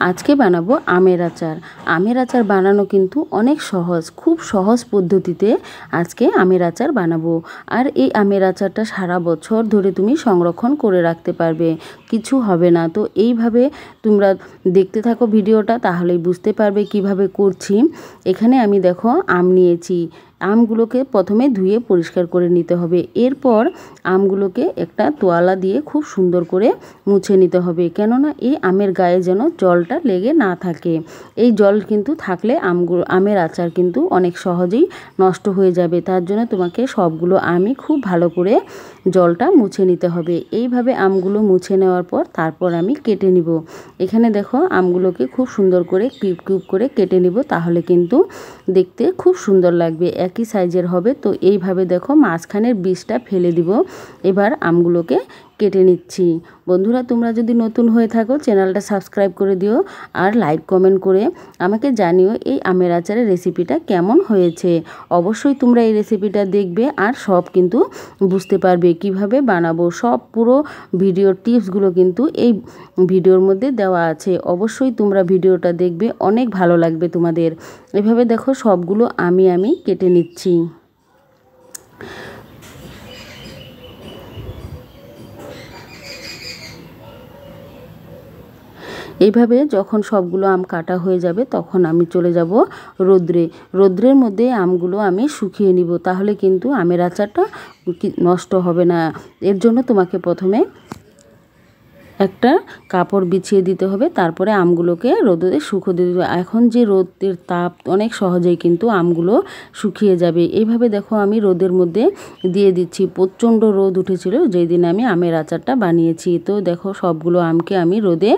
আজকে বানাবো আমের আচার। আমের আচার বানানো কিন্তু অনেক সহজ, খুব সহজ পদ্ধতিতে আজকে আমের আচার বানাবো। আর এই আমের আচারটা সারা বছর ধরে তুমি সংরক্ষণ করে রাখতে পারবে, কিছু হবে না। তো এইভাবে তোমরা দেখতে থাকো ভিডিওটা, তাহলেই বুঝতে পারবে কিভাবে করছি। এখানে আমি দেখো আম নিয়েছি। আমগুলোকে প্রথমে ধুয়ে পরিষ্কার করে নিতে হবে। এরপর আমগুলোকে একটা তোয়ালা দিয়ে খুব সুন্দর করে মুছে নিতে হবে, কেননা এই আমের গায়ে যেন জলটা লেগে না থাকে। এই জল কিন্তু থাকলে আমের আচার কিন্তু অনেক সহজেই নষ্ট হয়ে যাবে। তার জন্য তোমাকে সবগুলো আমই খুব ভালো করে জলটা মুছে নিতে হবে। এইভাবে আমগুলো মুছে নেওয়ার পর তারপর আমি কেটে নিব। এখানে দেখো আমগুলোকে খুব সুন্দর করে কিউব কিউব করে কেটে নিব, তাহলে কিন্তু দেখতে খুব সুন্দর লাগবে, একই সাইজের হবে। তো এইভাবে দেখো মাঝখানের বীজটা ফেলে দিব। এবার আমগুলোকে কেটে নিচ্ছি। বন্ধুরা, তোমরা যদি নতুন হয়ে থাকো চ্যানেলটা সাবস্ক্রাইব করে দিও, আর লাইক কমেন্ট করে আমাকে জানিও এই আমের আচারের রেসিপিটা কেমন হয়েছে। অবশ্যই তোমরা এই রেসিপিটা দেখবে আর সব কিন্তু বুঝতে পারবে কিভাবে বানাবো। সব পুরো ভিডিওর টিপসগুলো কিন্তু এই ভিডিওর মধ্যে দেওয়া আছে। অবশ্যই তোমরা ভিডিওটা দেখবে, অনেক ভালো লাগবে তোমাদের। এভাবে দেখো সবগুলো আমি কেটে নিচ্ছি। এইভাবে যখন সবগুলো আম কাটা হয়ে যাবে তখন আমি চলে যাব রোদ্রে। রোদ্রের মধ্যে আমগুলো আমি শুকিয়ে নিব, তাহলে কিন্তু আমের আচারটা নষ্ট হবে না। এর জন্য তোমাকে প্রথমে একটা কাপড় বিছিয়ে দিতে হবে, তারপরে আমগুলোকে রোদে শুকিয়ে দিতে হবে। এখন যে রোদের তাপ, অনেক সহজেই কিন্তু আমগুলো শুকিয়ে যাবে। এইভাবে দেখো আমি রোদের মধ্যে দিয়ে দিচ্ছি। প্রচণ্ড রোদ উঠেছিল যেই দিন আমি আমের আচারটা বানিয়েছি। তো দেখো সবগুলো আমকে আমি রোদে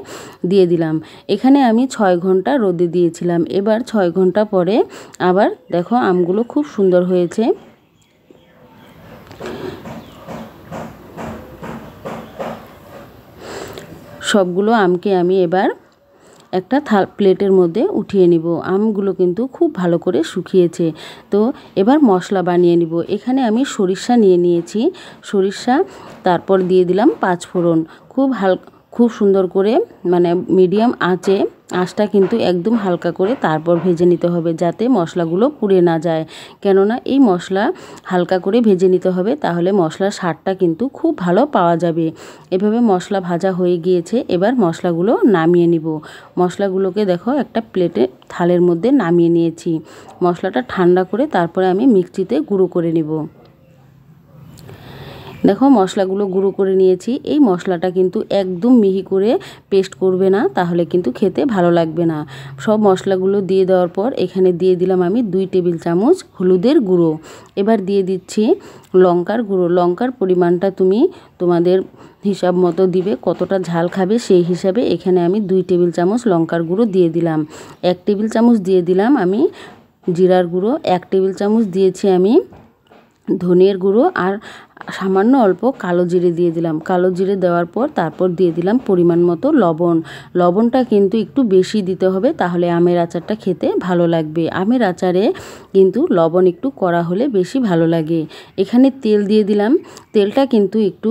দিয়ে দিলাম। এখানে আমি 6 ঘন্টা রোদে দিয়েছিলাম। এবার 6 ঘন্টা পরে আবার দেখো আমগুলো খুব সুন্দর হয়েছে। সবগুলো আমকে আমি এবার একটা প্লেটের মধ্যে উঠিয়ে নিব। আমগুলো কিন্তু খুব ভালো করে শুকিয়েছে। তো এবার মশলা বানিয়ে নিব। এখানে আমি সরিষা নিয়ে নিয়েছি। সরিষা, তারপর দিয়ে দিলাম 5 ফোড়ন। খুব সুন্দর করে, মানে মিডিয়াম আঁচটা কিন্তু একদম হালকা করে তারপর ভেজে নিতে হবে, যাতে মশলাগুলো পুড়ে না যায়। কেননা এই মশলা হালকা করে ভেজে নিতে হবে, তাহলে মশলার স্বাদটা কিন্তু খুব ভালো পাওয়া যাবে। এভাবে মশলা ভাজা হয়ে গিয়েছে। এবার মশলাগুলো নামিয়ে নিব। মশলাগুলোকে দেখো একটা প্লেটে থালের মধ্যে নামিয়ে নিয়েছি। মশলাটা ঠান্ডা করে তারপরে আমি মিক্সিতে গুঁড়ো করে নিব। দেখো মশলাগুলো গুঁড়ো করে নিয়েছি। এই মশলাটা কিন্তু একদম মিহি করে পেস্ট করবে না, তাহলে কিন্তু খেতে ভালো লাগবে না। সব মশলাগুলো দিয়ে দেওয়ার পর এখানে দিয়ে দিলাম আমি 2 টেবিল চামচ হলুদের গুঁড়ো। এবার দিয়ে দিচ্ছি লঙ্কার গুঁড়ো। লঙ্কার পরিমাণটা তুমি তোমাদের হিসাব মতো দিবে, কতটা ঝাল খাবে সেই হিসাবে। এখানে আমি 2 টেবিল চামচ লঙ্কার গুঁড়ো দিয়ে দিলাম। 1 টেবিল চামচ দিয়ে দিলাম আমি জিরার গুঁড়ো। 1 টেবিল চামচ দিয়েছি আমি ধনিয়ার গুঁড়ো, আর সামান্য অল্প কালো জিরে দিয়ে দিলাম। কালো জিরে দেওয়ার পর তারপর দিয়ে দিলাম পরিমাণ মতো লবণ। লবণটা কিন্তু একটু বেশি দিতে হবে, তাহলে আমের আচারটা খেতে ভালো লাগবে। আমের আচারে কিন্তু লবণ একটু কড়া হলে বেশি ভালো লাগে। এখানে তেল দিয়ে দিলাম। তেলটা কিন্তু একটু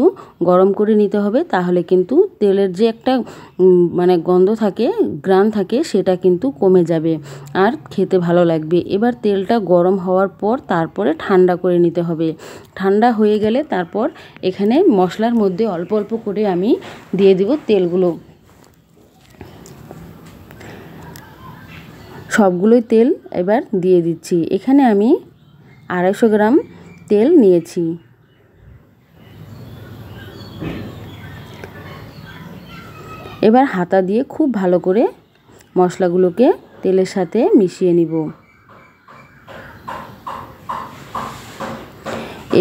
গরম করে নিতে হবে, তাহলে কিন্তু তেলের যে একটা মানে গন্ধ থাকে, ঘ্রাণ থাকে, সেটা কিন্তু কমে যাবে আর খেতে ভালো লাগবে। এবার তেলটা গরম হওয়ার পর তারপরে ঠান্ডা করে নিতে হবে। ঠান্ডা হয়ে গেলে তারপর এখানে মশলার মধ্যে অল্প অল্প করে আমি দিয়ে দিব তেলগুলো। সবগুলোই তেল এবার দিয়ে দিচ্ছি। এখানে আমি 250 গ্রাম তেল নিয়েছি। এবার হাতা দিয়ে খুব ভালো করে মশলাগুলোকে তেলের সাথে মিশিয়ে নিব।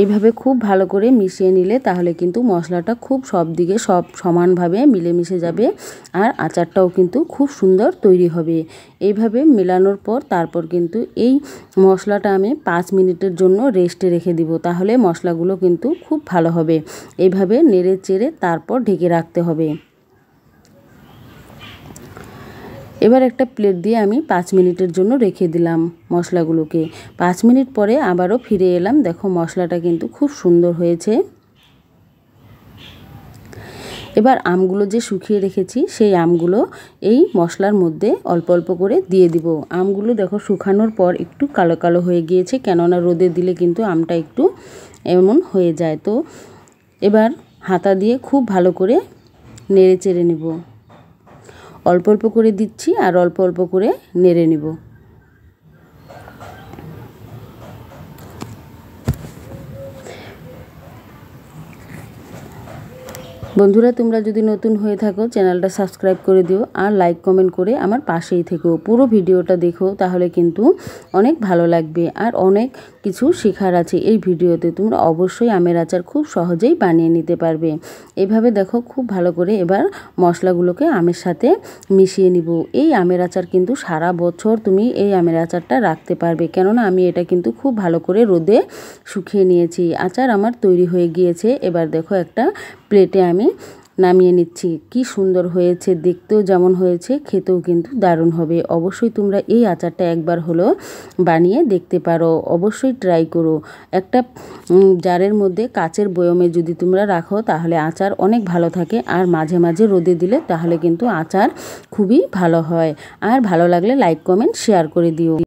এইভাবে খুব ভালো করে মিশিয়ে নিলে তাহলে কিন্তু মশলাটা খুব সব দিকে সমানভাবে মিলেমিশে যাবে, আর আচারটাও কিন্তু খুব সুন্দর তৈরি হবে। এইভাবে মেলানোর পর তারপর কিন্তু এই মশলাটা আমি 5 মিনিটের জন্য রেস্টে রেখে দিব, তাহলে মশলাগুলো কিন্তু খুব ভালো হবে। এইভাবে নেড়ে চেড়ে তারপর ঢেকে রাখতে হবে। এবার একটা প্লেট দিয়ে আমি 5 মিনিটের জন্য রেখে দিলাম মশলাগুলোকে। 5 মিনিট পরে আবারও ফিরে এলাম। দেখো মশলাটা কিন্তু খুব সুন্দর হয়েছে। এবার আমগুলো যে শুকিয়ে রেখেছি সেই আমগুলো এই মশলার মধ্যে অল্প অল্প করে দিয়ে দিব। আমগুলো দেখো শুকানোর পর একটু কালো কালো হয়ে গিয়েছে, কেননা রোদে দিলে কিন্তু আমটা একটু এমন হয়ে যায়। তো এবার হাতা দিয়ে খুব ভালো করে নেড়ে চেড়ে নিব। অল্প অল্প করে দিচ্ছি আর অল্প অল্প করে নেড়ে নিব। বন্ধুরা, তোমরা যদি নতুন হয়ে থাকো চ্যানেলটা সাবস্ক্রাইব করে দিও আর লাইক কমেন্ট করে আমার পাশেই থেকো। পুরো ভিডিওটা দেখো, তাহলে কিন্তু অনেক ভালো লাগবে আর অনেক কিছু শেখার আছে এই ভিডিওতে। তোমরা অবশ্যই আমের আচার খুব সহজেই বানিয়ে নিতে পারবে। এভাবে দেখো খুব ভালো করে এবার মশলাগুলোকে আমের সাথে মিশিয়ে নিব। এই আমের আচার কিন্তু সারা বছর তুমি এই আমের আচারটা রাখতে পারবে, কেননা আমি এটা কিন্তু খুব ভালো করে রোদে শুকিয়ে নিয়েছি। আচার আমার তৈরি হয়ে গিয়েছে। এবার দেখো একটা প্লেটে আমি নামিয়ে নিচ্ছি। কি সুন্দর হয়েছে, দেখতেও যেমন হয়েছে খেতেও কিন্তু দারুণ হবে। অবশ্যই তোমরা এই আচারটা একবার হলো বানিয়ে দেখতে পারো, অবশ্যই ট্রাই করো। একটা জারের মধ্যে কাচের বয়মে যদি তোমরা রাখো তাহলে আচার অনেক ভালো থাকে, আর মাঝে মাঝে রোদে দিলে তাহলে কিন্তু আচার খুবই ভালো হয়। আর ভালো লাগলে লাইক কমেন্ট শেয়ার করে দিও।